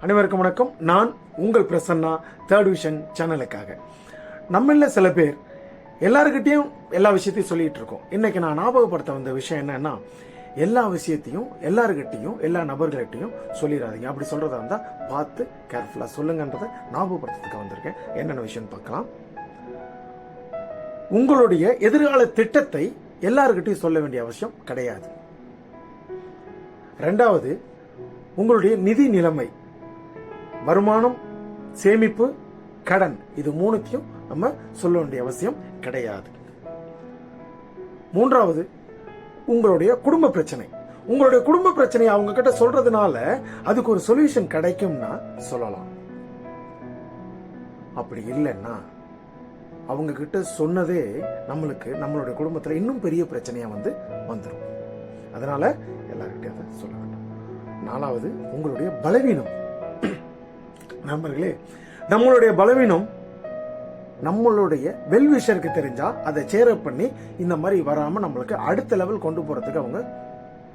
அனைவருக்கும் வணக்கம். நான் உங்கள் பிரசன்னா, தேர்ட் விஷன் சேனலுக்காக. நம்மள சில பேர் எல்லாருக்கிட்டையும் எல்லா விஷயத்தையும் சொல்லிட்டு இருக்கோம். இன்னைக்கு நான் ஞாபகப்படுத்த வந்த விஷயம் என்னன்னா, எல்லா விஷயத்தையும் எல்லாருக்கிட்டையும் எல்லா நபர்கள்கிட்டையும் சொல்லிடாதீங்க. அப்படி சொல்றதா இருந்தா பார்த்து கேர்ஃபுல்லா சொல்லுங்கன்றதை ஞாபகப்படுத்துறதுக்கு வந்திருக்கேன். என்னென்ன விஷயம் பார்க்கலாம். உங்களுடைய எதிர்கால திட்டத்தை எல்லாருக்கிட்டையும் சொல்ல வேண்டிய அவசியம் கிடையாது. ரெண்டாவது, உங்களுடைய நிதி நிலைமை, வருமானம், சேமிப்பு, கடன், இது மூணுத்தையும் நம்ம சொல்ல வேண்டிய அவசியம் கிடையாது. மூன்றாவது, உங்களுடைய குடும்ப பிரச்சனை. உங்களுடைய குடும்ப பிரச்சனையை அவங்க கிட்ட சொல்றதுனால அதுக்கு ஒரு சொல்யூஷன் கிடைக்கும்னா சொல்லலாம். அப்படி இல்லைன்னா அவங்க கிட்ட சொன்னதே நம்மளுக்கு நம்மளுடைய குடும்பத்துல இன்னும் பெரிய பிரச்சனையா வந்துடும். அதனால எல்லார்கிட்டையும் அதை சொல்ல வேண்டும். நாலாவது, உங்களுடைய பலவீனம். நண்பர்களே, நம்மளுடைய பலவீனம் நம்மளுடைய வெல்விஷருக்கு தெரிஞ்சா அதை சேரப் பண்ணி இந்த மாதிரி வராம நம்மளுக்கு அடுத்த லெவல் கொண்டு போறதுக்கு அவங்க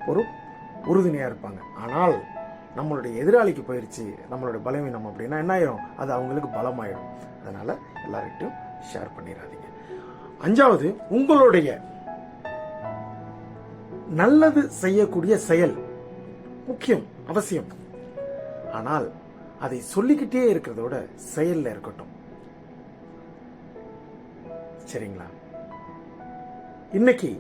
ஒரு உறுதுணையா இருப்பாங்க. ஆனால் நம்மளுடைய எதிராளிக்கு போயிருச்சு நம்மளுடைய பலவீனம் அப்படின்னா என்ன ஆயிரும்? அது அவங்களுக்கு பலமாயிடும். அதனால எல்லார்கிட்டையும் ஷேர் பண்ணிடாதீங்க. அஞ்சாவது, உங்களுடைய நல்லது செய்யக்கூடிய செயல் முக்கியம், அவசியம். ஆனால் அதை சொல்லிக்கிட்டே இருக்கிறதோட செயல்ல இருக்கட்டும். சரிங்களா? இன்னைக்கு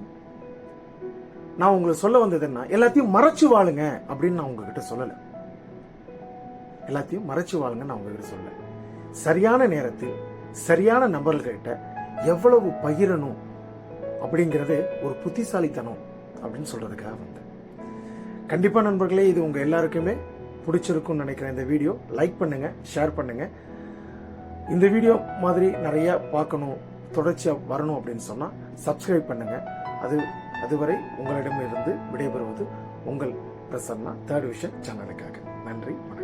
நான் உங்களுக்கு சொல்ல வந்தது என்ன, எல்லாத்தையும் மறைச்சு வாழுங்க அப்படின்னு நான் உங்ககிட்ட சொல்லல. எல்லாத்தையும் மறைச்சு வாழுங்க நான் உங்ககிட்ட சொல்லல. சரியான நேரத்தில் சரியான நபர்கள்கிட்ட எவ்வளவு பகிரணும் அப்படிங்கிறது ஒரு புத்திசாலித்தனம் அப்படின்னு சொல்றதுக்காக வந்தேன். கண்டிப்பா நண்பர்களே, இது உங்க எல்லாருக்குமே பிடிச்சிருக்கும்னு நினைக்கிறேன். இந்த வீடியோ லைக் பண்ணுங்க, ஷேர் பண்ணுங்க. இந்த வீடியோ மாதிரி நிறைய பார்க்கணும், தொடர்ச்சியா வரணும் அப்படின்னு சொன்னா சப்ஸ்கிரைப் பண்ணுங்க. அதுவரை உங்களிடமிருந்து விடைபெறுவது உங்கள் பிரசன்னா, தேர்ட் விஷன் சேனலுக்காக. நன்றி, வணக்கம்.